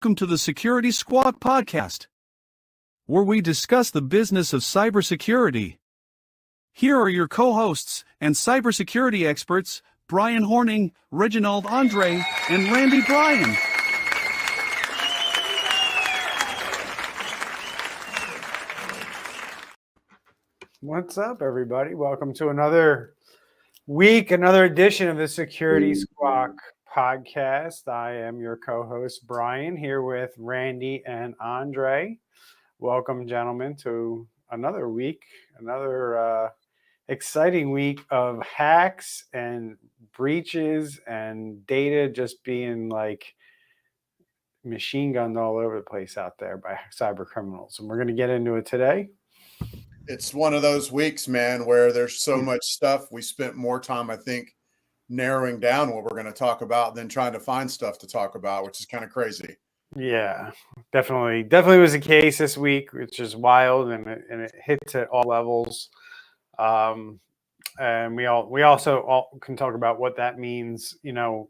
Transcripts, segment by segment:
Welcome to the Security Squawk podcast, where we discuss the business of cybersecurity. Here are your co-hosts and cybersecurity experts, Brian Horning, Reginald Andre, and Randy Bryan. What's up, everybody? Welcome to another week, another edition of the Security Squawk podcast. I am your co-host, Brian, here with Randy and Andre. Welcome, gentlemen, to another week, another exciting week of hacks and breaches and data just being like machine gunned all over the place out there by cyber criminals. And we're going to get into it today. It's one of those weeks, man, where there's so much stuff. We spent more time, I think, narrowing down what we're going to talk about than trying to find stuff to talk about, which is kind of crazy. Yeah, definitely was the case this week, which is wild, and it hits at all levels. And we also can talk about what that means, you know,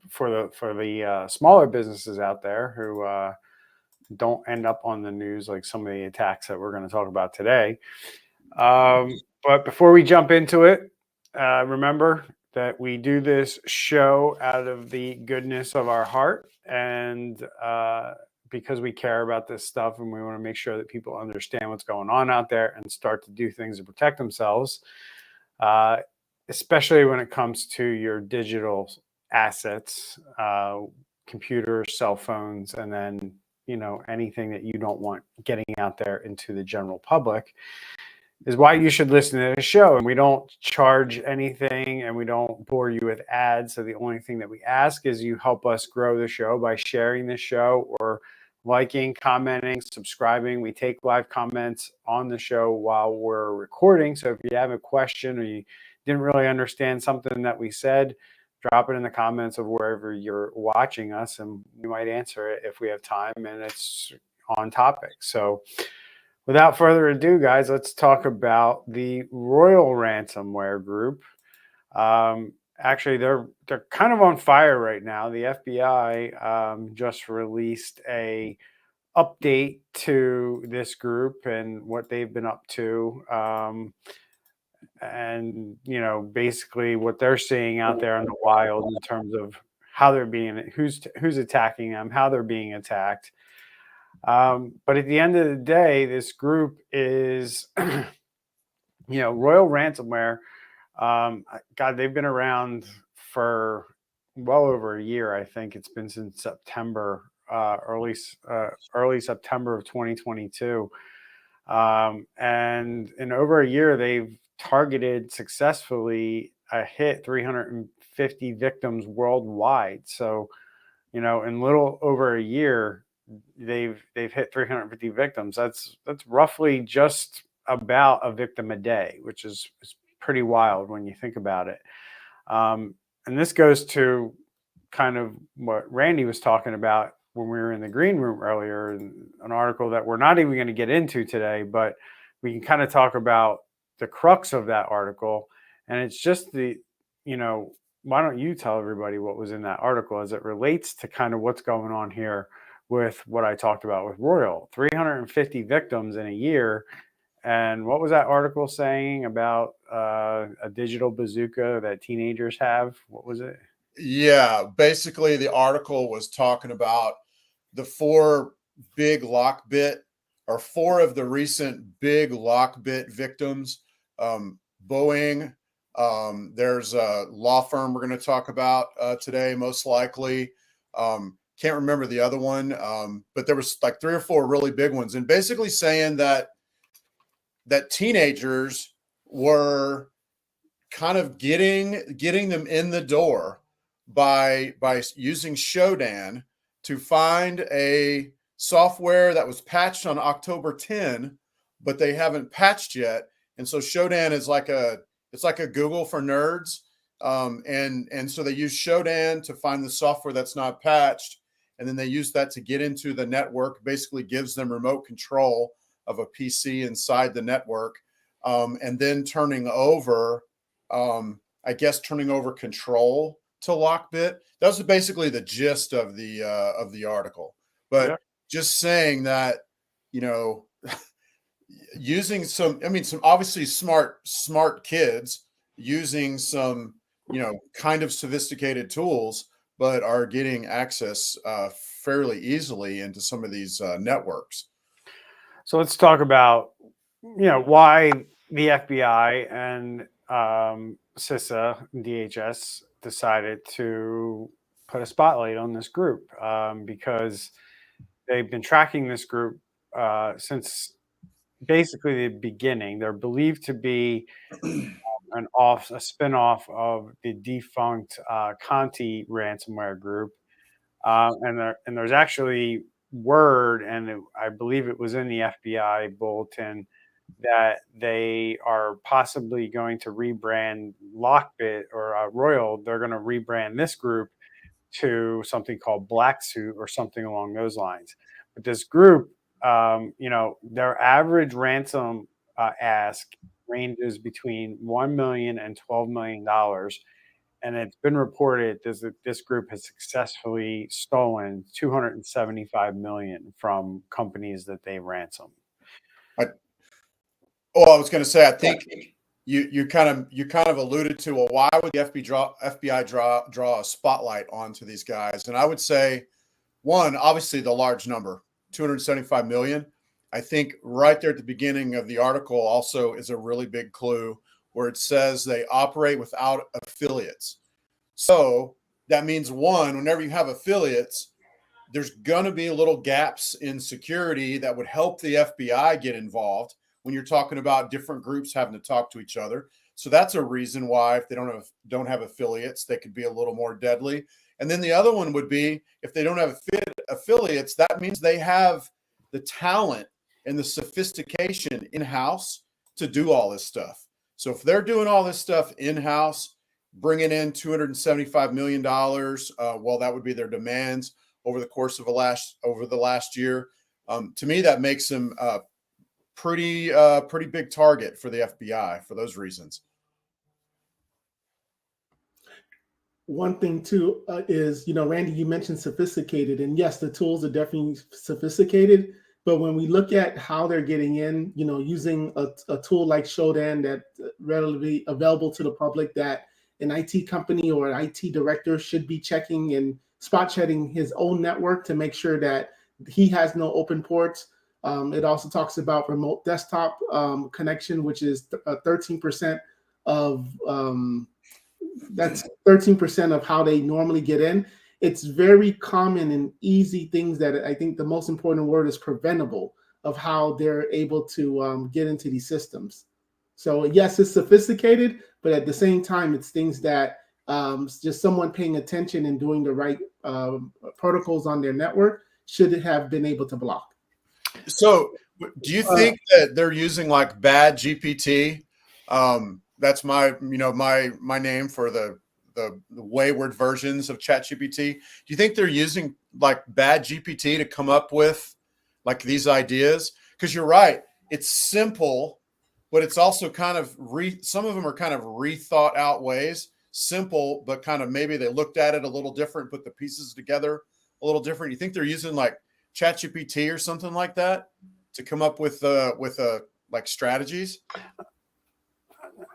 for the smaller businesses out there who don't end up on the news like some of the attacks that we're going to talk about today. But before we jump into it, remember that we do this show out of the goodness of our heart and because we care about this stuff and we want to make sure that people understand what's going on out there and start to do things to protect themselves, especially when it comes to your digital assets, computers, cell phones, and then, you know, anything that you don't want getting out there into the general public, is why you should listen to the show. And we don't charge anything and we don't bore you with ads. So the only thing that we ask is you help us grow the show by sharing the show or liking, commenting, subscribing. We take live comments on the show while we're recording. So if you have a question or you didn't really understand something that we said, drop it in the comments of wherever you're watching us and we might answer it if we have time and it's on topic. So without further ado, guys, let's talk about the Royal Ransomware Group. Actually, they're kind of on fire right now. The FBI just released a update to this group and what they've been up to. And, you know, basically what they're seeing out there in the wild in terms of how they're being, who's attacking them, how they're being attacked. But at the end of the day, this group is, you know, Royal Ransomware. God, they've been around for well over a year. I think it's been since September, early September of 2022. And in over a year, they've targeted successfully hit 350 victims worldwide. So, you know, in little over a year, they've hit 350 victims. That's roughly just about a victim a day, which is pretty wild when you think about it. And this goes to kind of what Randy was talking about when we were in the green room earlier, an article that we're not even going to get into today, but we can kind of talk about the crux of that article. And it's just the, you know, why don't you tell everybody what was in that article as it relates to kind of what's going on here with what I talked about with Royal. 350 victims in a year. And what was that article saying about a digital bazooka that teenagers have? What was it? Yeah, basically the article was talking about the four big LockBit or four of the recent big LockBit victims. Boeing, there's a law firm we're going to talk about today, most likely. Can't remember the other one, but there was like three or four really big ones, and basically saying that teenagers were kind of getting them in the door by using Showdown to find a software that was patched on October 10, but they haven't patched yet. And so Showdown is it's like a Google for nerds. And so they use Showdown to find the software that's not patched. And then they use that to get into the network, basically gives them remote control of a PC inside the network. And then turning over control LockBit. That was basically the gist of the article. But Yeah. just saying that, you know, using some, I mean, some obviously smart kids using some, you know, kind of sophisticated tools, but are getting access fairly easily into some of these networks. So let's talk about, why the FBI and CISA and DHS decided to put a spotlight on this group, because they've been tracking this group since basically the beginning. They're believed to be a spinoff of the defunct Conti ransomware group, and there's actually word, and I believe it was in the FBI bulletin, that they are possibly going to rebrand LockBit or Royal. They're going to rebrand this group to something called Black Suit or something along those lines. But this group, their average ransom ask ranges between $1 million and $12 million. And it's been reported that this group has successfully stolen 275 million from companies that they ransom. I I was going to say, I think you kind of alluded to, well, why would the FBI draw a spotlight onto these guys? And I would say, one, obviously the large number, 275 million. I think right there at the beginning of the article also is a really big clue where it says they operate without affiliates. So that means, one, whenever you have affiliates, there's going to be little gaps in security that would help the FBI get involved when you're talking about different groups having to talk to each other. So that's a reason why, if they don't have affiliates, they could be a little more deadly. And then the other one would be, if they don't have affiliates, that means they have the talent and the sophistication in-house to do all this stuff. So if they're doing all this stuff in-house, bringing in $275 million, well, that would be their demands over the course of the last year. To me, that makes them pretty big target for the FBI for those reasons. One thing too is, Randy, you mentioned sophisticated, and yes, the tools are definitely sophisticated. But when we look at how they're getting in, using a tool like Showdown that readily available to the public, that an IT company or an IT director should be checking and spot checking his own network to make sure that he has no open ports. It also talks about remote desktop connection, which is 13% of that's 13% of how they normally get in. It's very common and easy things that I think the most important word is preventable of how they're able to get into these systems. So yes, it's sophisticated, but at the same time, it's things that just someone paying attention and doing the right protocols on their network should have been able to block. So do you think that they're using like bad GPT? That's my name for the wayward versions of ChatGPT. Do you think they're using like bad GPT to come up with like these ideas? Because you're right, it's simple, but it's also kind of some of them are kind of rethought out ways. Simple, but kind of maybe they looked at it a little different, put the pieces together a little different. You think they're using like ChatGPT or something like that to come up with like strategies?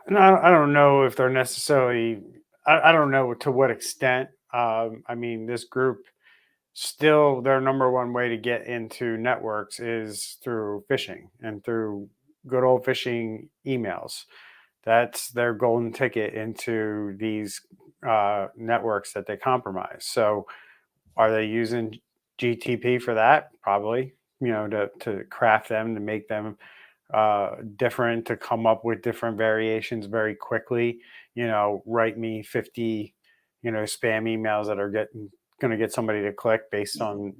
And I don't know if they're necessarily. I don't know to what extent. I mean, this group still, their number one way to get into networks is through phishing and through good old phishing emails. That's their golden ticket into these networks that they compromise. So, are they using GTP for that? Probably. To craft them, to make them different, to come up with different variations very quickly. Write me 50 spam emails that are going to get somebody to click based on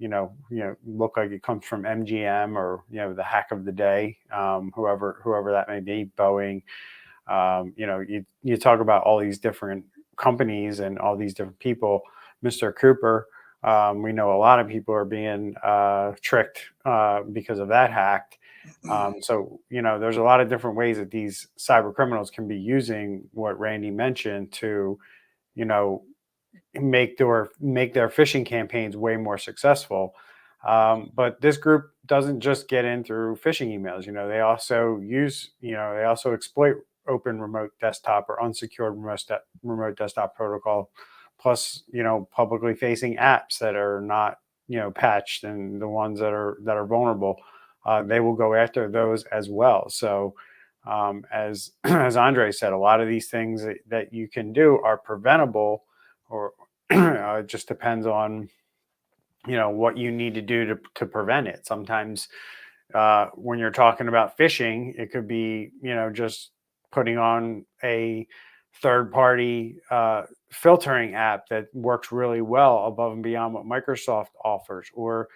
look like it comes from MGM or the hack of the day, whoever that may be, Boeing. You talk about all these different companies and all these different people, Mr. Cooper. We know a lot of people are being tricked because of that hack. So, there's a lot of different ways that these cyber criminals can be using what Randy mentioned to, make their phishing campaigns way more successful. But this group doesn't just get in through phishing emails. They also they also exploit open remote desktop or unsecured remote desktop protocol, plus publicly facing apps that are not patched, and the ones that are vulnerable. They will go after those as well. So as as Andre said, a lot of these things that you can do are preventable, or it just depends on what you need to do to prevent it. Sometimes when you're talking about phishing, it could be just putting on a third party filtering app that works really well above and beyond what Microsoft offers, or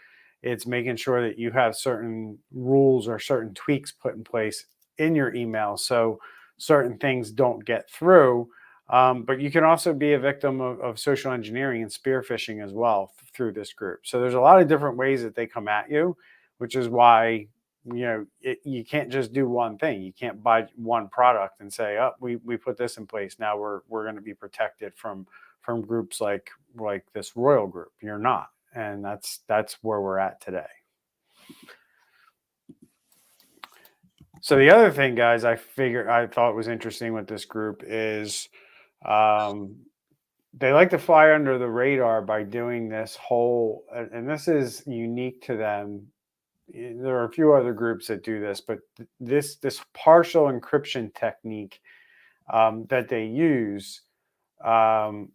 it's making sure that you have certain rules or certain tweaks put in place in your email so certain things don't get through. But you can also be a victim of social engineering and spear phishing as well through this group. So there's a lot of different ways that they come at you, which is why you can't just do one thing. You can't buy one product and say, "Oh, we put this in place. Now we're going to be protected from groups like this Royal Group." You're not, and that's where we're at today. So the other thing, guys, I thought was interesting with this group is they like to fly under the radar by doing this whole, and this is unique to them. There are a few other groups that do this, but this partial encryption technique that they use, and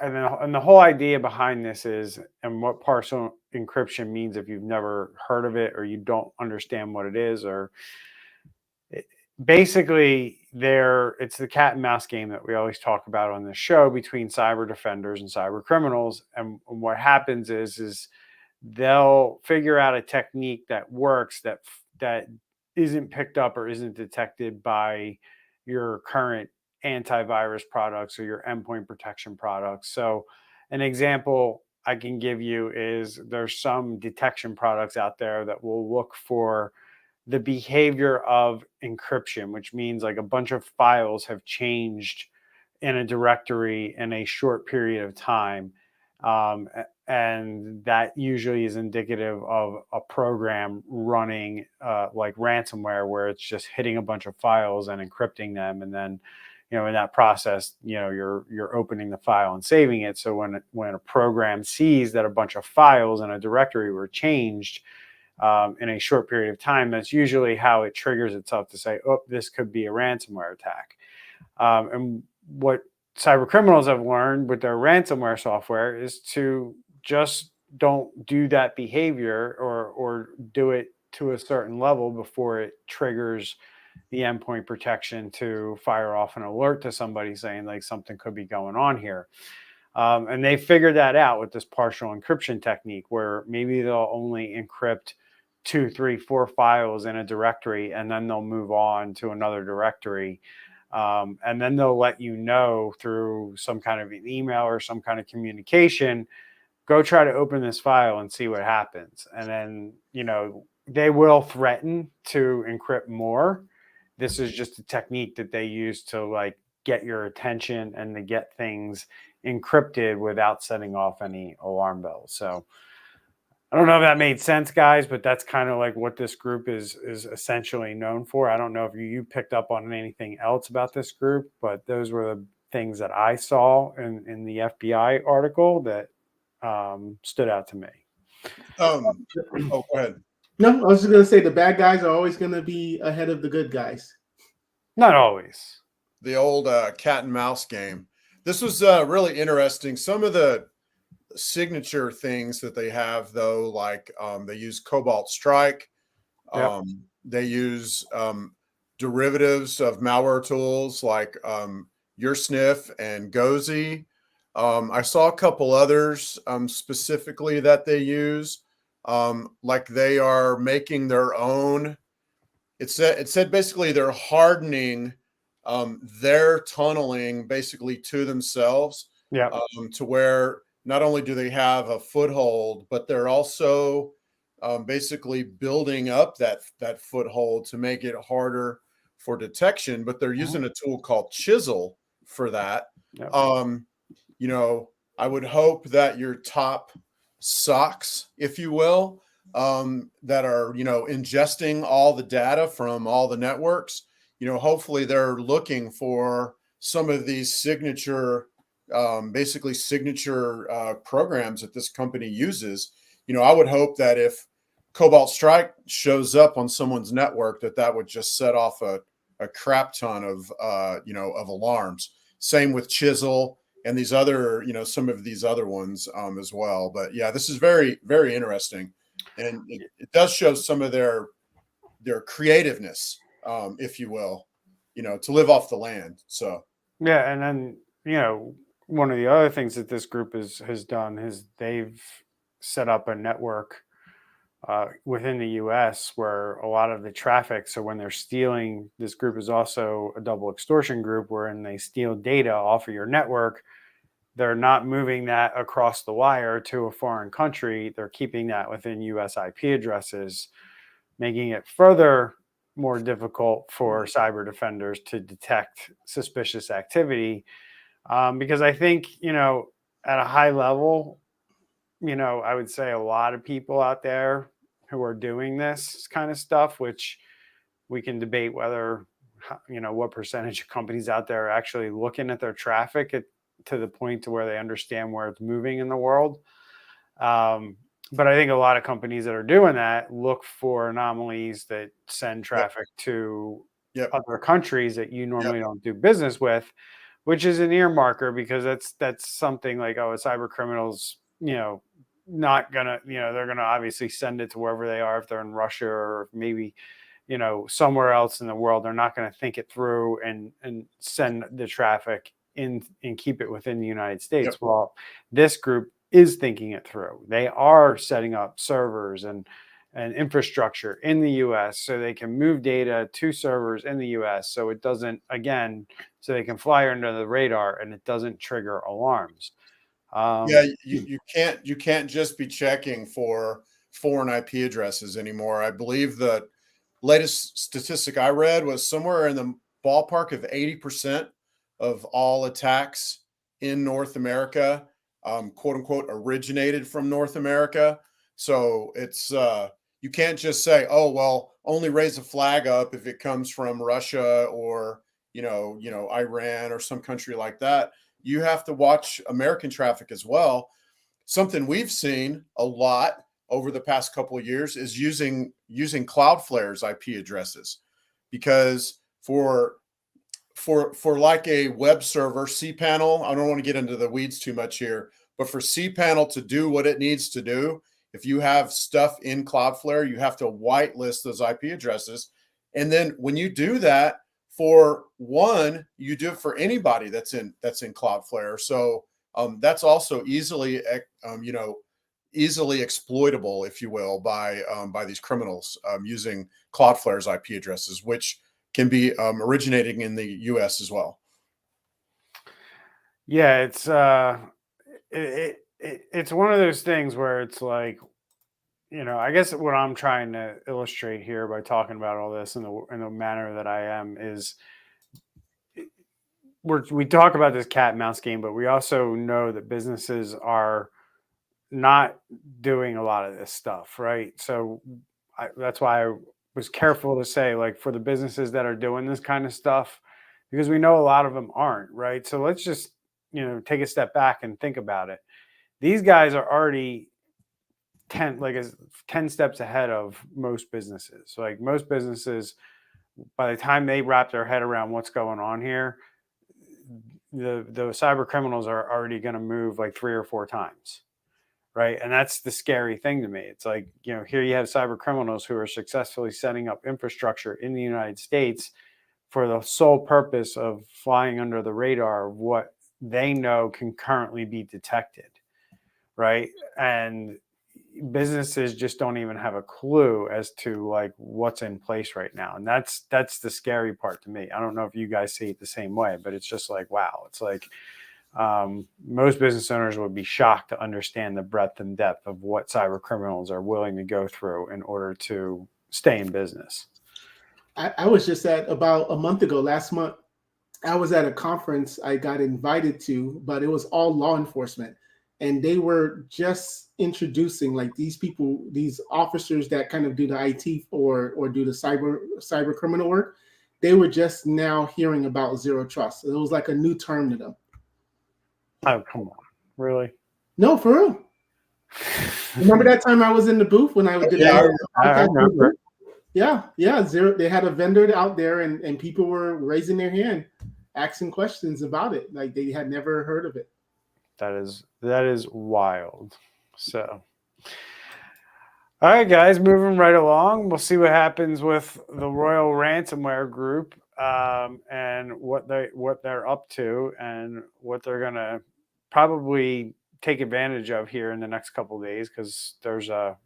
the whole idea behind this is, and what partial encryption means, if you've never heard of it or you don't understand what it is, or basically it's the cat and mouse game that we always talk about on this show between cyber defenders and cyber criminals. And what happens is they'll figure out a technique that works, that isn't picked up or isn't detected by your current antivirus products or your endpoint protection products. So an example I can give you is there's some detection products out there that will look for the behavior of encryption, which means like a bunch of files have changed in a directory in a short period of time. And that usually is indicative of a program running like ransomware, where it's just hitting a bunch of files and encrypting them. And then, in that process, you're opening the file and saving it. So when a program sees that a bunch of files in a directory were changed in a short period of time, that's usually how it triggers itself to say, "Oh, this could be a ransomware attack." And what cyber criminals have learned with their ransomware software is to just don't do that behavior or do it to a certain level before it triggers the endpoint protection to fire off an alert to somebody saying like something could be going on here. And they figured that out with this partial encryption technique, where maybe they'll only encrypt 2, 3, 4 files in a directory, and then they'll move on to another directory. And then they'll let you know through some kind of an email or some kind of communication, go try to open this file and see what happens. And then, they will threaten to encrypt more. This is just a technique that they use to like get your attention and to get things encrypted without setting off any alarm bells. So I don't know if that made sense, guys, but that's kind of like what this group is essentially known for. I don't know if you picked up on anything else about this group, but those were the things that I saw in the FBI article that stood out to me. Oh, go ahead. No, I was just going to say the bad guys are always going to be ahead of the good guys. Not always. The old cat and mouse game. This was really interesting. Some of the signature things that they have, though, like they use Cobalt Strike. Yep. They use derivatives of malware tools like YourSniff and Gozi. I saw a couple others specifically that they use, like they are making their own. It said basically they're hardening their tunneling basically to themselves. Yeah. To where not only do they have a foothold, but they're also basically building up that foothold to make it harder for detection. But they're using a tool called Chisel for that. Yep. I would hope that your top socks, if you will, that are, ingesting all the data from all the networks, hopefully they're looking for some of these basically signature programs that this company uses. I would hope that if Cobalt Strike shows up on someone's network, that would just set off a crap ton of, of alarms. Same with Chisel and these other, some of these other ones as well. But yeah, this is very, very interesting. And it does show some of their creativeness, if you will, to live off the land. So yeah, and then one of the other things that this group has done is they've set up a network within the U.S. where a lot of the traffic. So when they're stealing, this group is also a double extortion group wherein they steal data off of your network. They're not moving that across the wire to a foreign country. They're keeping that within U.S. IP addresses, making it further more difficult for cyber defenders to detect suspicious activity. Because I think, at a high level, I would say a lot of people out there who are doing this kind of stuff, which we can debate whether, what percentage of companies out there are actually looking at their traffic to the point to where they understand where it's moving in the world. But I think a lot of companies that are doing that look for anomalies that send traffic to other countries that you normally don't do business with, which is an earmarker, because that's something like, a cyber criminals, not gonna, they're gonna obviously send it to wherever they are. If they're in Russia or maybe, somewhere else in the world, they're not going to think it through and send the traffic in and keep it within the United States. Well, this group is thinking it through. They are setting up servers and infrastructure in the US so they can move data to servers in the US so it doesn't, again, so they can fly under the radar and it doesn't trigger alarms. You can't just be checking for foreign IP addresses anymore. I believe the latest statistic I read was somewhere in the ballpark of 80% of all attacks in North America, quote unquote, originated from North America. So it's you can't just say, oh, well, only raise a flag up if it comes from Russia or Iran or some country like that. You have to watch American traffic as well. Something we've seen a lot over the past couple of years is using Cloudflare's IP addresses, because for like a web server, cPanel, I don't want to get into the weeds too much here, but for cPanel to do what it needs to do, if you have stuff in Cloudflare, you have to whitelist those IP addresses. And then when you do that, for one, you do it for anybody that's in Cloudflare. So that's also easily exploitable, if you will, by these criminals using Cloudflare's IP addresses, which can be originating in the U.S. as well. Yeah, it's one of those things where it's like, I guess what I'm trying to illustrate here by talking about all this in the manner that I am is we talk about this cat and mouse game, but we also know that businesses are not doing a lot of this stuff, right? So that's why I was careful to say, like, for the businesses that are doing this kind of stuff, because we know a lot of them aren't, right? So let's just, take a step back and think about it. These guys are already 10 steps ahead of most businesses. So like most businesses, by the time they wrap their head around what's going on here, the cyber criminals are already going to move like 3 or 4 times. Right. And that's the scary thing to me. It's like, here you have cyber criminals who are successfully setting up infrastructure in the United States for the sole purpose of flying under the radar of what they know can currently be detected. Right. And businesses just don't even have a clue as to like what's in place right now. And that's the scary part to me. I don't know if you guys see it the same way, but it's just like, wow, it's like most business owners would be shocked to understand the breadth and depth of what cyber criminals are willing to go through in order to stay in business. I was just at about a month ago, last month, I was at a conference I got invited to, but it was all law enforcement. and they were just introducing, like, these people, these officers that kind of do the IT or do the cyber criminal work. They were just now hearing about zero trust. It was like a new term to them. Oh, come on. Really? No, for real. Remember that time I was in the booth when I did Yeah, I remember. Yeah. Zero. They had a vendor out there, and people were raising their hand, asking questions about it, like they had never heard of it. That is wild. So, all right, guys, moving right along. We'll see what happens with the Royal Ransomware Group, and what they're up to, and what they're gonna probably take advantage of here in the next couple of days, because there's a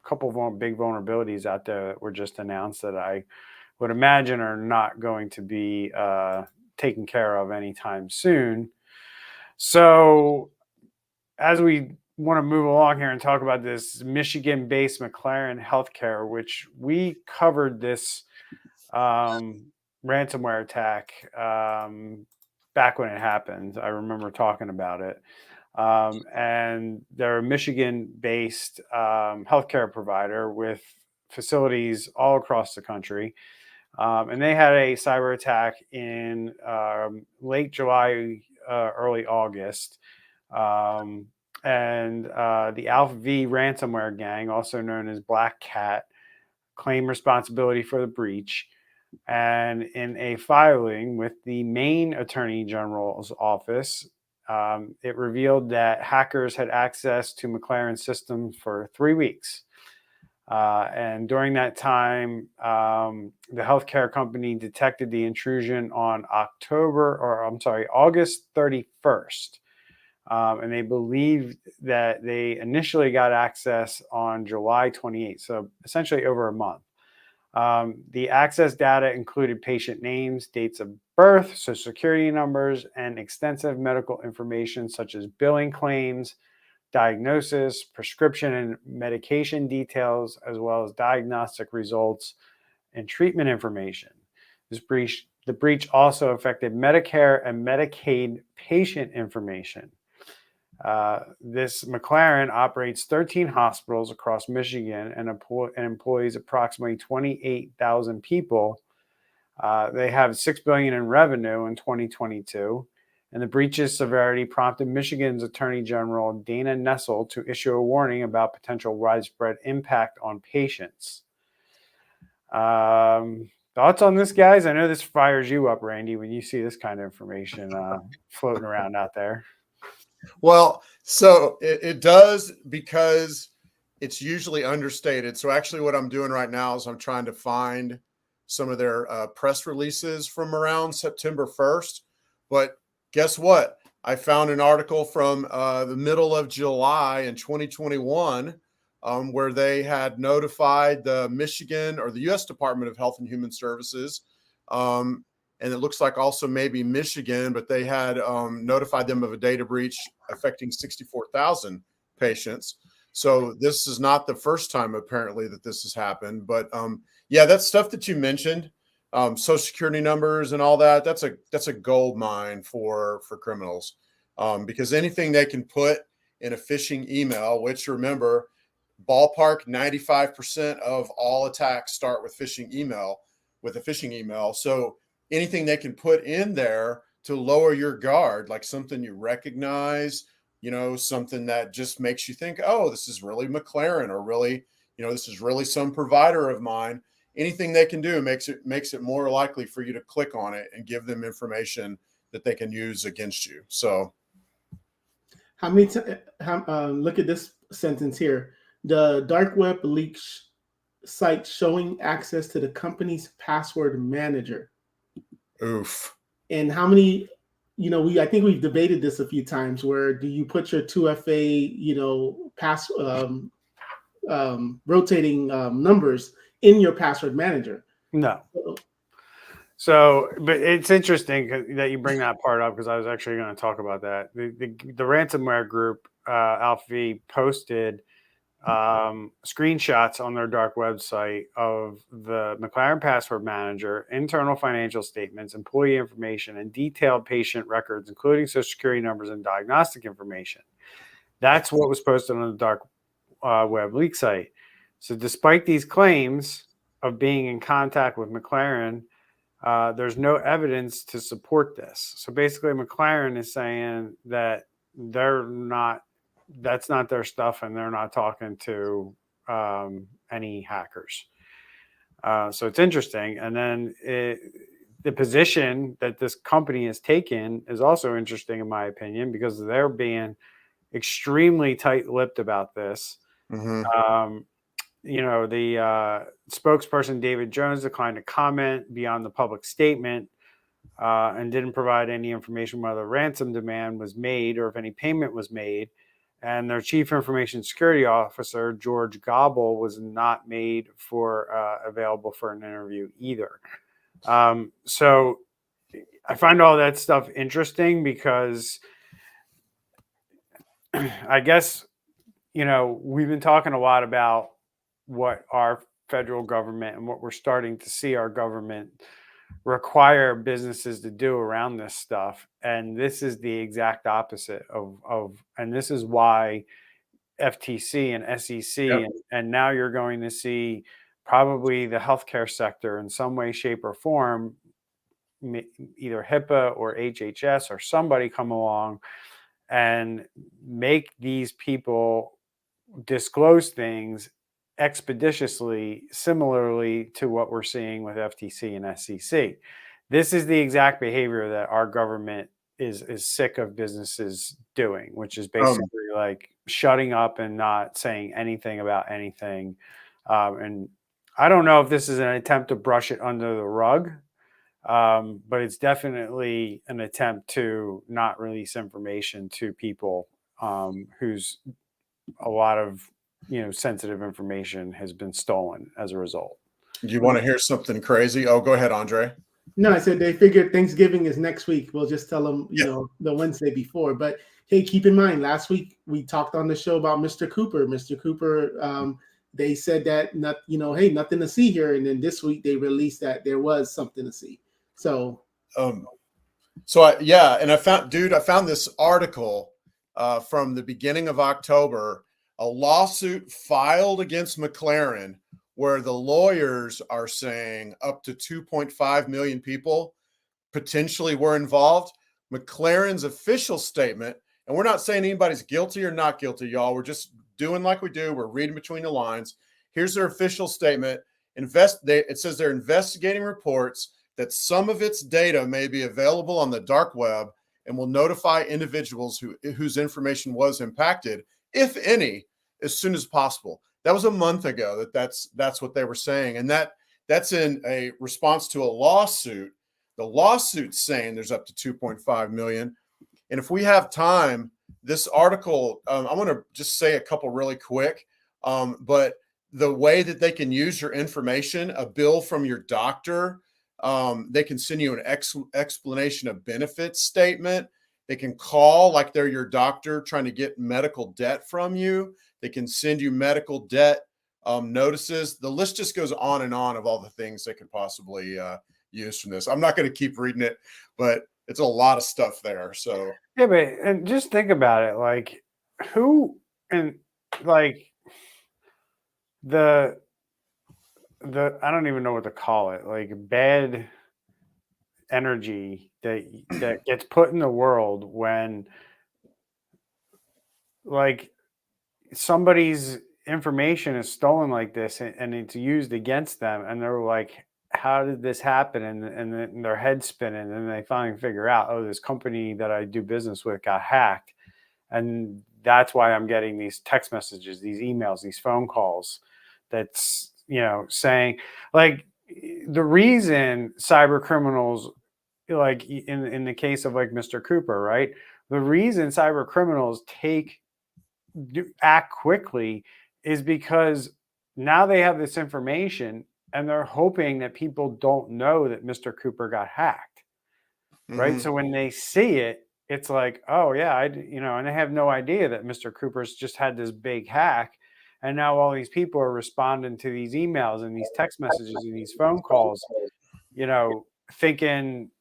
couple of big vulnerabilities out there that were just announced that I would imagine are not going to be taken care of anytime soon. So, as we want to move along here and talk about this Michigan-based McLaren Healthcare, which we covered this ransomware attack back when it happened. I remember talking about it. And they're a Michigan-based healthcare provider with facilities all across the country. And they had a cyber attack in late July, early August. And the Alpha V ransomware gang, also known as Black Cat, claimed responsibility for the breach. And in a filing with the Maine Attorney General's office, it revealed that hackers had access to McLaren's system for 3 weeks. And during that time, the healthcare company detected the intrusion on August 31st. And they believed that they initially got access on July 28th, so essentially over a month. The access data included patient names, dates of birth, social security numbers, and extensive medical information such as billing claims, diagnosis, prescription and medication details, as well as diagnostic results and treatment information. The breach also affected Medicare and Medicaid patient information. This McLaren operates 13 hospitals across Michigan and employs approximately 28,000 people. They have $6 billion in revenue in 2022, and the breach's severity prompted Michigan's Attorney General Dana Nessel to issue a warning about potential widespread impact on patients. Thoughts on this, guys? I know this fires you up, Randy, when you see this kind of information floating around out there. Well, so it does, because it's usually understated. So actually what I'm doing right now is I'm trying to find some of their press releases from around September 1st. But guess what? I found an article from the middle of July in 2021 where they had notified the Michigan or the U.S. Department of Health and Human Services, and it looks like also maybe Michigan, but they had notified them of a data breach affecting 64,000 patients. So this is not the first time apparently that this has happened. But yeah, that stuff that you mentioned, social security numbers and all that, that's a gold mine for criminals, because anything they can put in a phishing email, which, remember, ballpark 95% of all attacks start with a phishing email. So anything they can put in there to lower your guard, like something you recognize, something that just makes you think, oh, this is really McLaren, or really, this is really some provider of mine. Anything they can do makes it more likely for you to click on it and give them information that they can use against you. So look at this sentence here. The dark web leaks site showing access to the company's password manager. Oof. And how many, I think we've debated this a few times, where do you put your 2FA, rotating numbers in your password manager? No. So, but it's interesting that you bring that part up, because I was actually going to talk about that. The ransomware group, Alpha V, posted screenshots on their dark website of the McLaren password manager, internal financial statements, employee information, and detailed patient records, including social security numbers and diagnostic information. That's what was posted on the dark web leak site. So despite these claims of being in contact with McLaren, there's no evidence to support this. So basically, McLaren is saying that that's not their stuff, and they're not talking to any hackers. So it's interesting. And then the position that this company has taken is also interesting, in my opinion, because they're being extremely tight-lipped about this. Mm-hmm. The spokesperson David Jones declined to comment beyond the public statement and didn't provide any information whether a ransom demand was made or if any payment was made. And their chief information security officer, George Gobble, was not made available for an interview either. So I find all that stuff interesting because I guess, we've been talking a lot about what our federal government and what we're starting to see our government require businesses to do around this stuff. And this is the exact opposite and this is why FTC and SEC, and now you're going to see probably the healthcare sector in some way, shape, or form, either HIPAA or HHS or somebody come along and make these people disclose things expeditiously, similarly to what we're seeing with FTC and SEC. This is the exact behavior that our government is sick of businesses doing, which is basically like shutting up and not saying anything about anything. And I don't know if this is an attempt to brush it under the rug, but it's definitely an attempt to not release information to people whose a lot of sensitive information has been stolen as a result. Do you want to hear something crazy? Oh, go ahead, Andre. No, I said they figured Thanksgiving is next week. We'll just tell them, the Wednesday before. But hey, keep in mind, last week we talked on the show about Mr. Cooper. Mr. Cooper, they said that hey, nothing to see here, and then this week they released that there was something to see. So, I found this article from the beginning of October, a lawsuit filed against McLaren where the lawyers are saying up to 2.5 million people potentially were involved. McLaren's official statement, and we're not saying anybody's guilty or not guilty, y'all. We're just doing like we do. We're reading between the lines. Here's their official statement. It says they're investigating reports that some of its data may be available on the dark web and will notify individuals whose information was impacted, if any, as soon as possible. That was a month ago that's what they were saying. And that's in a response to a lawsuit. The lawsuit's saying there's up to 2.5 million. And if we have time, this article, I want to just say a couple really quick, but the way that they can use your information, a bill from your doctor, they can send you an explanation of benefits statement. They can call like they're your doctor trying to get medical debt from you. They can send you medical debt notices. The list just goes on and on of all the things they could possibly use from this. I'm not going to keep reading it, but it's a lot of stuff there. So yeah, but and just think about it, like who and like the I don't even know what to call it, like bad energy that gets put in the world when like somebody's information is stolen like this and it's used against them, and they're like, how did this happen? And then their head spinning, and they finally figure out, oh, this company that I do business with got hacked, and that's why I'm getting these text messages, these emails, these phone calls that's saying, like, the reason cyber criminals, like in the case of like Mr. Cooper, right, the reason cyber criminals act quickly is because now they have this information and they're hoping that people don't know that Mr. Cooper got hacked, right? mm-hmm. So when they see it, it's like, oh yeah, and they have no idea that Mr. Cooper's just had this big hack, and now all these people are responding to these emails and these text messages and these phone calls, thinking,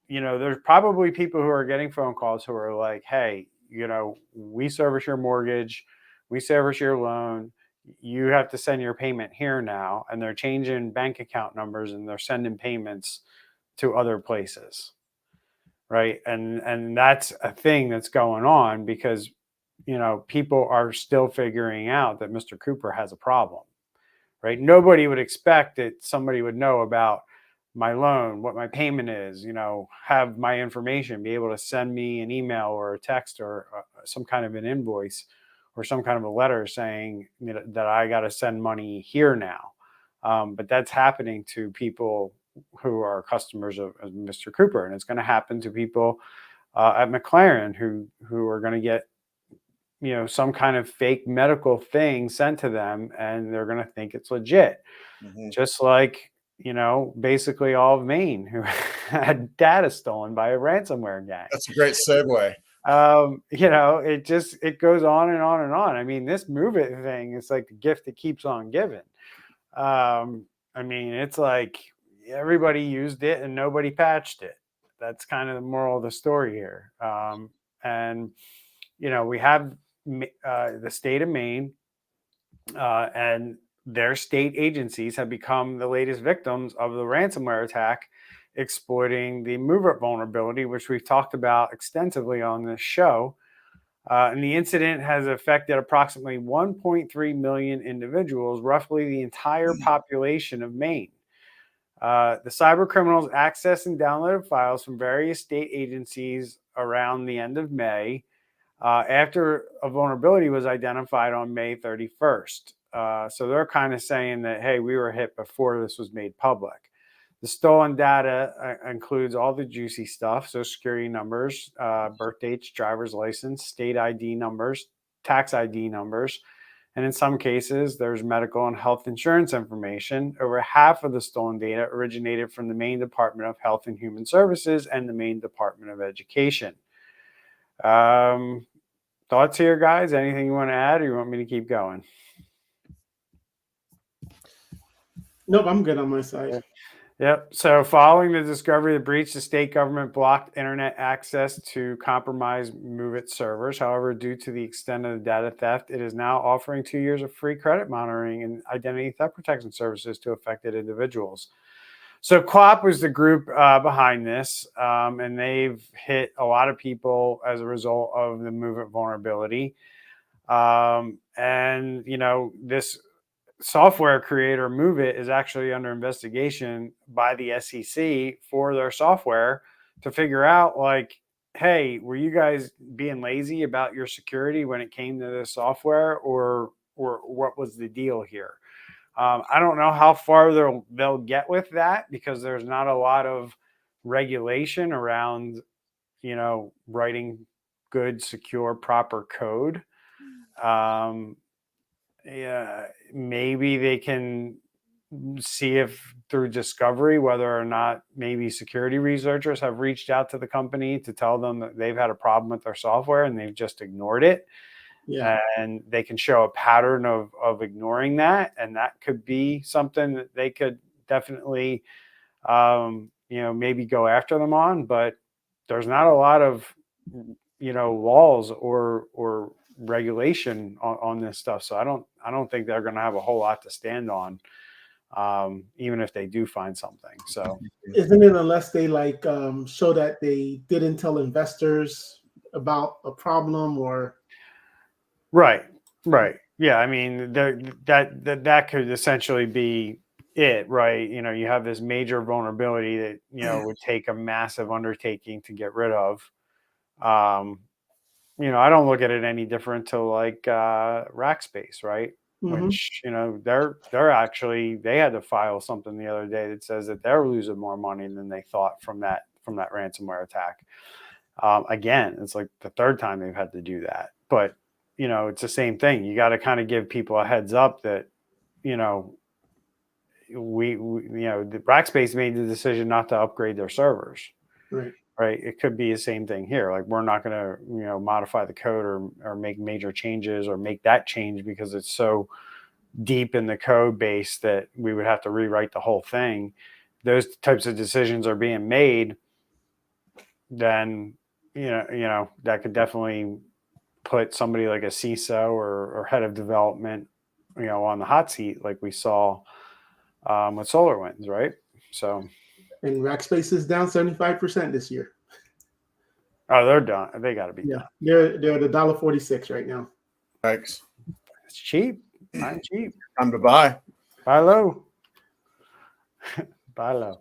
there's probably people who are getting phone calls who are like, hey, we service your mortgage, we service your loan, you have to send your payment here now. And they're changing bank account numbers and they're sending payments to other places. Right. And that's a thing that's going on because, people are still figuring out that Mr. Cooper has a problem. Right. Nobody would expect that somebody would know about my loan, what my payment is, have my information, be able to send me an email or a text or some kind of an invoice or some kind of a letter saying that I got to send money here now. But that's happening to people who are customers of Mr. Cooper. And it's going to happen to people at McLaren who are going to get, some kind of fake medical thing sent to them and they're going to think it's legit. Mhm. Just like, basically all of Maine who had data stolen by a ransomware gang. That's a great segue. It goes on and on and on. I mean, this MOVEit thing is like the gift that keeps on giving. It's like everybody used it and nobody patched it. That's kind of the moral of the story here. We have the state of Maine and their state agencies have become the latest victims of the ransomware attack, exploiting the MOVEit vulnerability, which we've talked about extensively on this show. And the incident has affected approximately 1.3 million individuals, roughly the entire population of Maine. The cyber criminals accessed and downloaded files from various state agencies around the end of May, after a vulnerability was identified on May 31st. So they're kind of saying that, hey, we were hit before this was made public. The stolen data includes all the juicy stuff, Social Security numbers, birth dates, driver's license, state ID numbers, tax ID numbers, and in some cases, there's medical and health insurance information. Over half of the stolen data originated from the Maine Department of Health and Human Services and the Maine Department of Education. Thoughts here, guys? Anything you want to add, or you want me to keep going? Nope, I'm good on my side. Yep. So following the discovery of the breach, the state government blocked internet access to compromised MOVEit servers. However, due to the extent of the data theft, it is now offering 2 years of free credit monitoring and identity theft protection services to affected individuals. So Squawk was the group behind this, and they've hit a lot of people as a result of the MOVEit vulnerability. This software creator MOVEit is actually under investigation by the SEC for their software to figure out, like, hey, were you guys being lazy about your security when it came to this software, or what was the deal here? I don't know how far they'll get with that because there's not a lot of regulation around, writing good, secure, proper code. Maybe they can see if through discovery whether or not maybe security researchers have reached out to the company to tell them that they've had a problem with their software and they've just ignored it. Yeah. And they can show a pattern of ignoring that. And that could be something that they could definitely, maybe go after them on. But there's not a lot of, laws or regulation on this stuff. So I don't think they're going to have a whole lot to stand on, even if they do find something. So isn't it unless they show that they didn't tell investors about a problem or... Right. Yeah. I mean, that could essentially be it, right? You have this major vulnerability that, would take a massive undertaking to get rid of. I don't look at it any different to Rackspace, right? Mm-hmm. Which, they're actually, they had to file something the other day that says that they're losing more money than they thought from that ransomware attack. Again, it's like the third time they've had to do that, but it's the same thing. You got to kind of give people a heads up that, we the Rackspace made the decision not to upgrade their servers. Right. It could be the same thing here. Like, we're not going to, modify the code or make major changes or make that change because it's so deep in the code base that we would have to rewrite the whole thing. Those types of decisions are being made. Then, that could definitely put somebody like a CISO or head of development, on the hot seat, like we saw with SolarWinds, right? So, and Rackspace is down 75% this year. Oh, they're done. They got to be done. They're at $1.46 right now. Thanks. It's cheap. I'm cheap. Time to buy. Buy low. Buy low.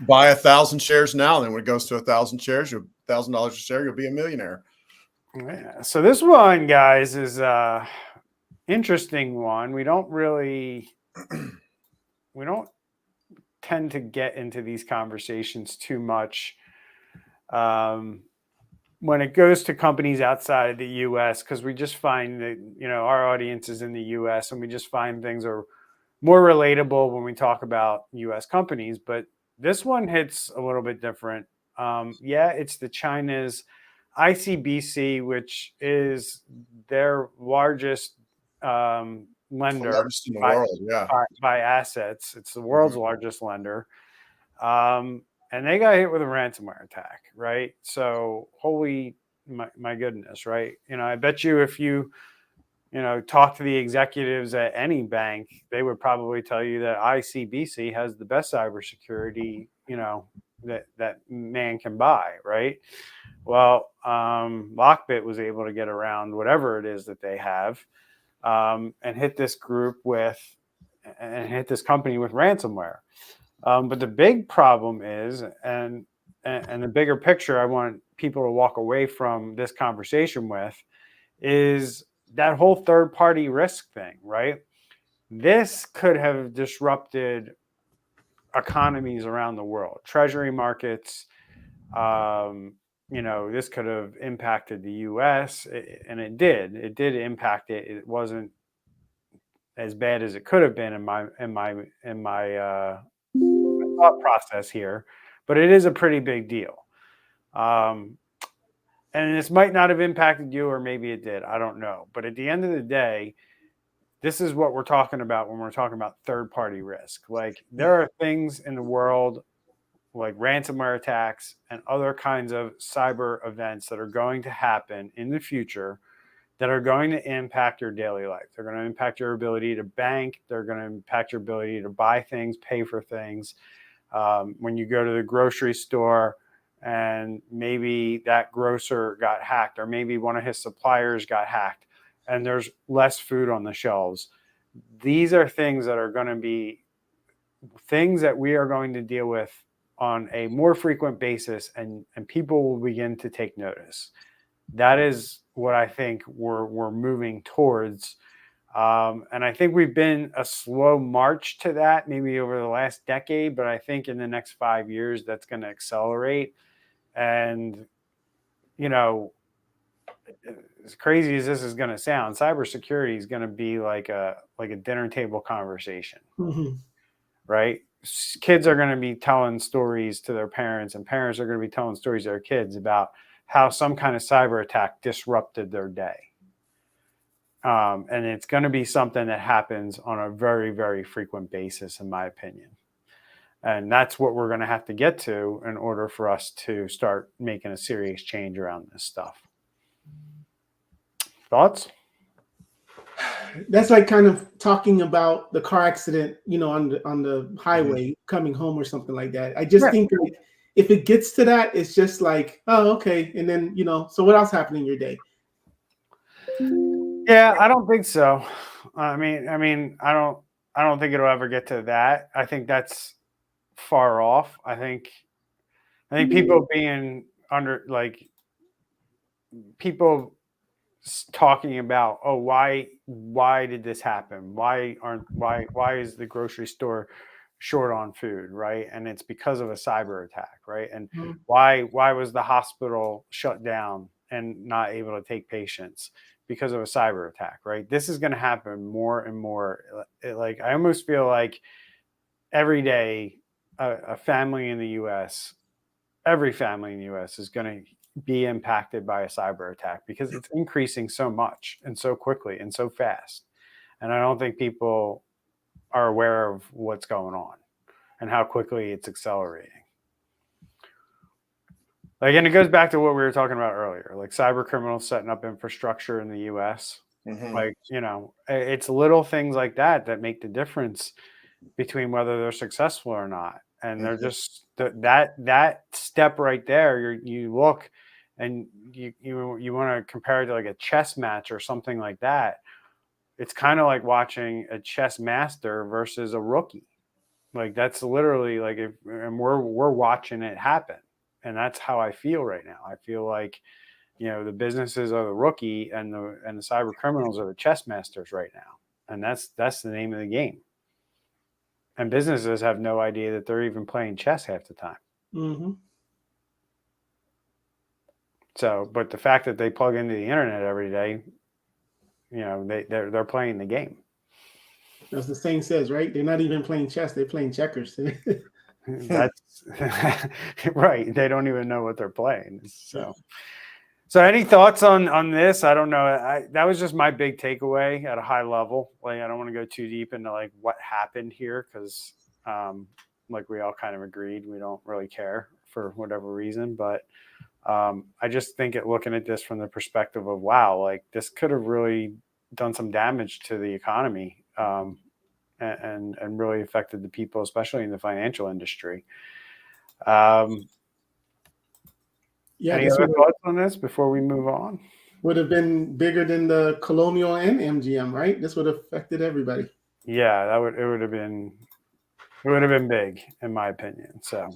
Buy 1,000 shares now. Then when it goes to 1,000 shares, you're $1,000 a share. You'll be a millionaire. Yeah. So this one, guys, is interesting one. We don't tend to get into these conversations too much when it goes to companies outside of the U.S., because we just find that, our audience is in the U.S. and we just find things are more relatable when we talk about U.S. companies. But this one hits a little bit different. It's the China's ICBC, which is their largest lender, The largest in the world, by assets. It's the world's largest lender. And they got hit with a ransomware attack, right? So holy my goodness, right? I bet you if you talk to the executives at any bank, they would probably tell you that ICBC has the best cybersecurity, that man can buy, right? Well, LockBit was able to get around whatever it is that they have, and hit this company with ransomware. But the big problem is, and the bigger picture I want people to walk away from this conversation with, is that whole third-party risk thing, right? This could have disrupted economies around the world, treasury markets. This could have impacted the U.S. And it did. It did impact it. It wasn't as bad as it could have been in my thought process here, but it is a pretty big deal. And this might not have impacted you, or maybe it did. I don't know. But at the end of the day, this is what we're talking about when we're talking about third-party risk. Like, there are things in the world like ransomware attacks and other kinds of cyber events that are going to happen in the future that are going to impact your daily life. They're going to impact your ability to bank. They're going to impact your ability to buy things, pay for things. When you go to the grocery store and maybe that grocer got hacked, or maybe one of his suppliers got hacked, and there's less food on the shelves. These are things that are going to be things that we are going to deal with on a more frequent basis, and people will begin to take notice. That is what I think we're moving towards. And I think we've been a slow march to that, maybe over the last decade, but I think in the next 5 years, that's going to accelerate. And, as crazy as this is going to sound, cybersecurity is going to be like a dinner table conversation, right? Kids are going to be telling stories to their parents, and parents are going to be telling stories to their kids about how some kind of cyber attack disrupted their day. And it's going to be something that happens on a very, very frequent basis, in my opinion. And that's what we're going to have to get to in order for us to start making a serious change around this stuff. Thoughts? That's like kind of talking about the car accident, on the highway coming home or something like that. I just think like, if it gets to that, it's just like, oh, okay. And then, so what else happened in your day? Yeah, I don't think so. I mean, I don't think it'll ever get to that. I think that's far off. I think people being people talking about, oh, why did this happen? Why is the grocery store short on food, right? And it's because of a cyber attack, right? And why was the hospital shut down and not able to take patients? Because of a cyber attack, right? This is going to happen more and more. Like, I almost feel like every day a family in the U.S., every family in the U.S. is going to be impacted by a cyber attack, because it's increasing so much and so quickly and so fast. And I don't think people are aware of what's going on and how quickly it's accelerating. Like, and it goes back to what we were talking about earlier, like cyber criminals setting up infrastructure in the U.S. Like, it's little things like that that make the difference between whether they're successful or not. And they're just that step right there. You look, and you want to compare it to like a chess match or something like that. It's kind of like watching a chess master versus a rookie. Like, that's literally like, and we're watching it happen. And that's how I feel right now. I feel like, the businesses are the rookie, and the cyber criminals are the chess masters right now. And that's the name of the game. And businesses have no idea that they're even playing chess half the time. Mm-hmm. So, but the fact that they plug into the internet every day, they're playing the game. As the saying says, right? They're not even playing chess; they're playing checkers. That's right. They don't even know what they're playing. So any thoughts on this? I don't know. That was just my big takeaway at a high level. Like, I don't want to go too deep into like what happened here, because like we all kind of agreed, we don't really care for whatever reason. But I just think looking at this from the perspective of, wow, like this could have really done some damage to the economy. And really affected the people, especially in the financial industry. Any other thoughts on this before we move on? Would have been bigger than the Colonial and MGM, right? This would have affected everybody. Yeah, it would have been big, in my opinion. So,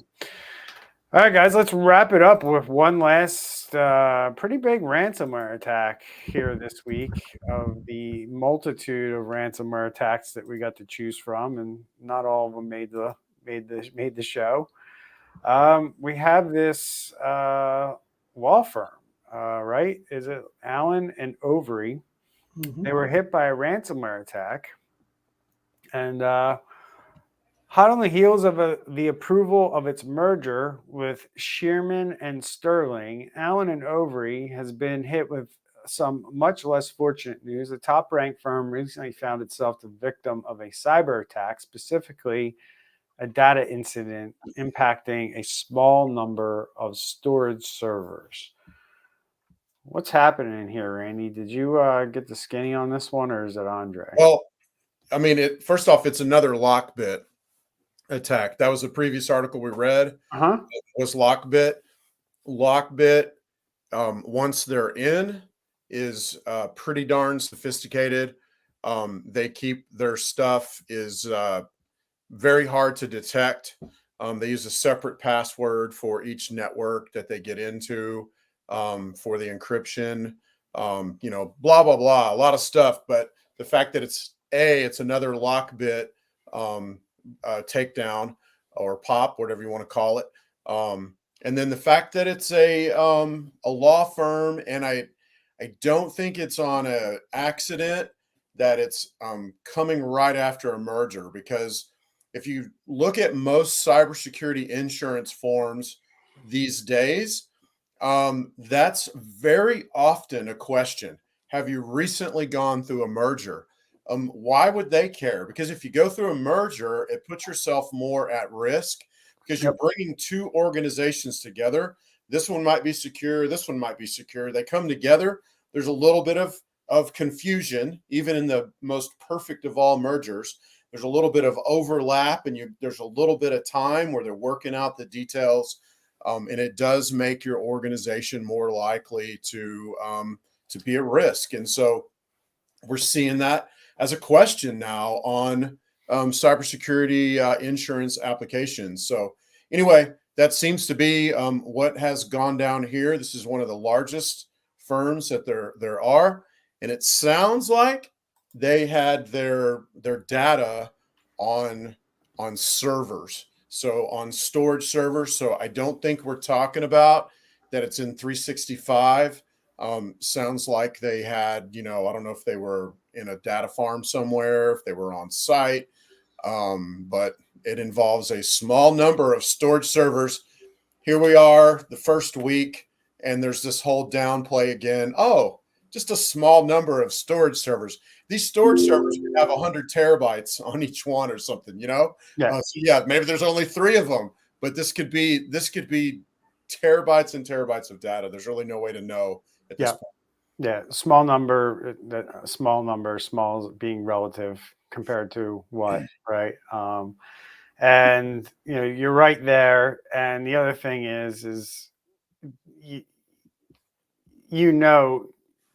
all right, guys, let's wrap it up with one last pretty big ransomware attack here this week, of the multitude of ransomware attacks that we got to choose from, and not all of them made the show. We have this law firm, right? Is it Allen and Overy? Mm-hmm. They were hit by a ransomware attack, and hot on the heels of the approval of its merger with Shearman and Sterling, Allen and Overy has been hit with some much less fortunate news. The top-ranked firm recently found itself the victim of a cyber attack, specifically a data incident impacting a small number of storage servers. What's happening here, Randy? Did you get the skinny on this one, or is it Andre? Well, I mean, first off, it's another LockBit attack. That was the previous article we read. It was LockBit. LockBit, once they're in, is pretty darn sophisticated. They keep their stuff is very hard to detect. They use a separate password for each network that they get into, for the encryption, blah, blah, blah, a lot of stuff. But the fact that it's another LockBit takedown or pop, whatever you want to call it. And then the fact that it's a law firm, and I don't think it's on an accident that it's coming right after a merger, because if you look at most cybersecurity insurance forms these days, that's very often a question. Have you recently gone through a merger? Why would they care? Because if you go through a merger, it puts yourself more at risk, because you're bringing two organizations together. This one might be secure. This one might be secure. They come together. There's a little bit of confusion, even in the most perfect of all mergers. There's a little bit of overlap, and there's a little bit of time where they're working out the details. And it does make your organization more likely to be at risk. And so we're seeing that as a question now on cybersecurity insurance applications. So anyway, that seems to be what has gone down here. This is one of the largest firms that there are, and it sounds like they had their data on servers, so on storage servers. So I don't think we're talking about that it's in 365. Sounds like they had, I don't know if they were in a data farm somewhere, if they were on site, but it involves a small number of storage servers. Here we are, the first week, and there's this whole downplay again. Oh, just a small number of storage servers. These storage servers could have 100 terabytes on each one or something, Yeah. So maybe there's only 3 of them, but this could be terabytes and terabytes of data. There's really no way to know at this Yeah. point. Yeah. Small number, small being relative compared to what, right? And you're right there. And the other thing is you,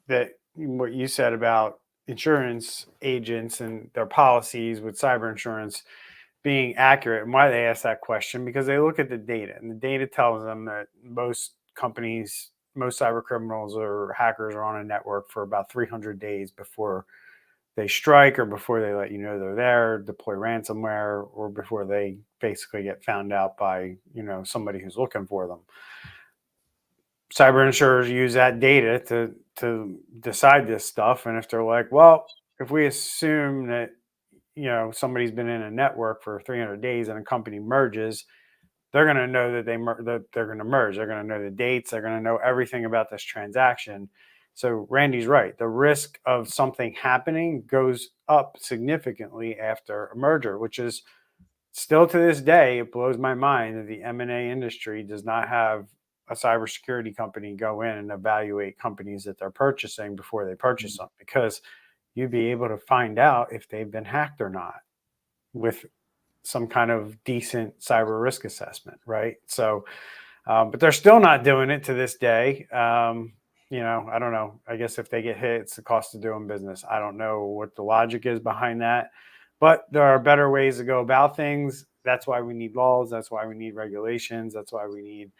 that what you said about insurance agents and their policies with cyber insurance being accurate, and why they ask that question, because they look at the data, and the data tells them that most cyber criminals or hackers are on a network for about 300 days before they strike, or before they let you know they're there, deploy ransomware, or before they basically get found out by somebody who's looking for them. Cyber insurers use that data to decide this stuff. And if they're like, well, if we assume that somebody's been in a network for 300 days and a company merges, they're going to know that they're going to merge. They're going to know the dates. They're going to know everything about this transaction. So Randy's right. The risk of something happening goes up significantly after a merger, which is still to this day, it blows my mind that the M&A industry does not have a cybersecurity company go in and evaluate companies that they're purchasing before they purchase them, because you'd be able to find out if they've been hacked or not with some kind of decent cyber risk assessment, right? So, but they're still not doing it to this day. I don't know. I guess if they get hit, it's the cost of doing business. I don't know what the logic is behind that, but there are better ways to go about things. That's why we need laws. That's why we need regulations. That's why we need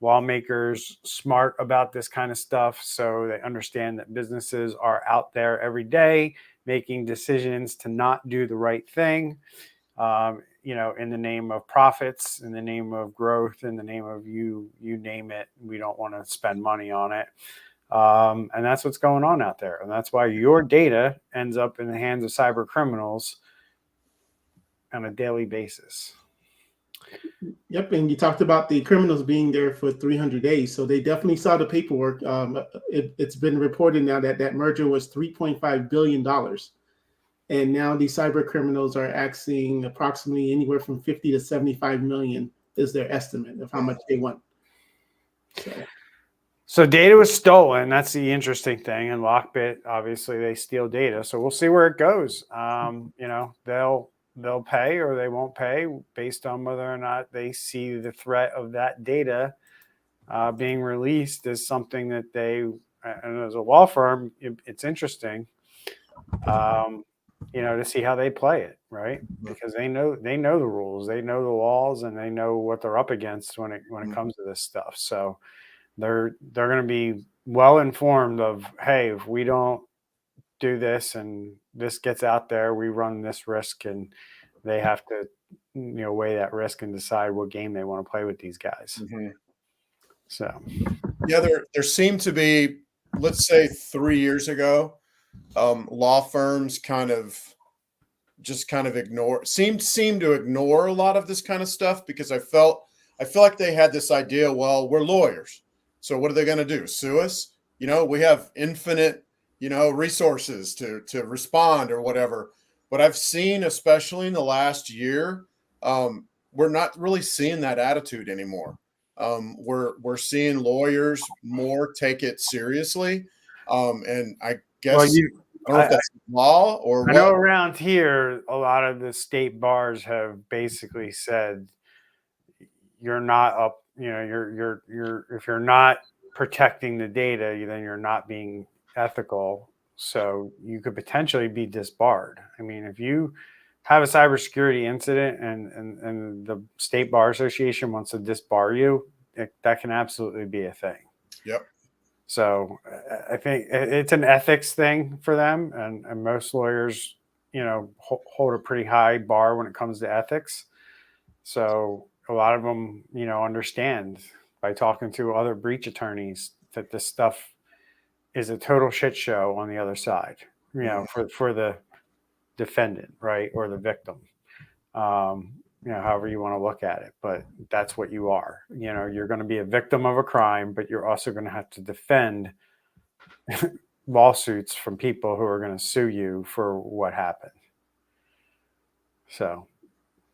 lawmakers smart about this kind of stuff, so they understand that businesses are out there every day making decisions to not do the right thing, in the name of profits, in the name of growth, in the name of you name it. We don't want to spend money on it. And that's what's going on out there. And that's why your data ends up in the hands of cyber criminals on a daily basis. Yep, and you talked about the criminals being there for 300 days, so they definitely saw the paperwork. It's been reported now that merger was $3.5 billion, and now the cyber criminals are asking approximately anywhere from 50 to 75 million is their estimate of how much they want. So data was stolen. That's the interesting thing. And LockBit, obviously, they steal data. So we'll see where it goes. They'll pay or they won't pay based on whether or not they see the threat of that data being released as something that and as a law firm, it's interesting, to see how they play it, right? Because they know the rules, they know the laws, and they know what they're up against when it comes to this stuff. So they're going to be well informed of, hey, if we don't do this and this gets out there, we run this risk, and they have to weigh that risk and decide what game they want to play with these guys. Mm-hmm. So yeah, there seemed to be, let's say 3 years ago, law firms kind of seemed to ignore a lot of this kind of stuff, because I feel like they had this idea, well, we're lawyers, so what are they going to do? Sue us? We have infinite, resources to respond or whatever. But I've seen, especially in the last year, we're not really seeing that attitude anymore. We're seeing lawyers more take it seriously. And I guess, I don't know if that's law or what. I know around here, a lot of the state bars have basically said, you're not up, you're if you're not protecting the data, then you're not being ethical. So you could potentially be disbarred. I mean, if you have a cybersecurity incident and the State Bar Association wants to disbar you, that can absolutely be a thing. Yep. So I think it's an ethics thing for them, and most lawyers, hold a pretty high bar when it comes to ethics. So a lot of them, understand by talking to other breach attorneys that this stuff is a total shit show on the other side, for the defendant, right, or the victim. However you want to look at it, but that's what you are. You're going to be a victim of a crime, but you're also going to have to defend lawsuits from people who are going to sue you for what happened. So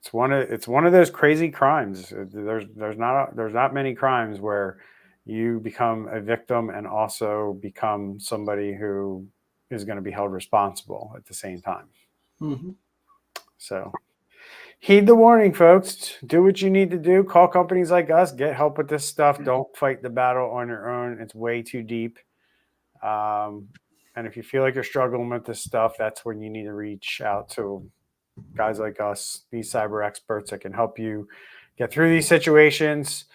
It's one of those crazy crimes. There's not many crimes where you become a victim and also become somebody who is going to be held responsible at the same time. Mm-hmm. So heed the warning, folks. Do what you need to do. Call companies like us. Get help with this stuff. Don't fight the battle on your own. It's way too deep. And if you feel like you're struggling with this stuff, that's when you need to reach out to guys like us, these cyber experts that can help you get through these situations.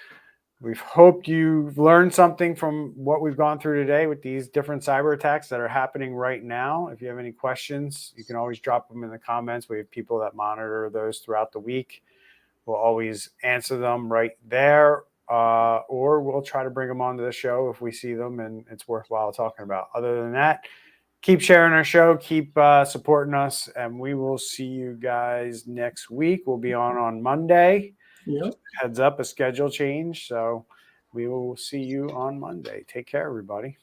We've hoped you've learned something from what we've gone through today with these different cyber attacks that are happening right now. If you have any questions, you can always drop them in the comments. We have people that monitor those throughout the week. We'll always answer them right there, or we'll try to bring them onto the show if we see them and it's worthwhile talking about. Other than that, keep sharing our show, keep supporting us, and we will see you guys next week. We'll be on Monday. Yep. Heads up, a schedule change. So we will see you on Monday. Take care, everybody.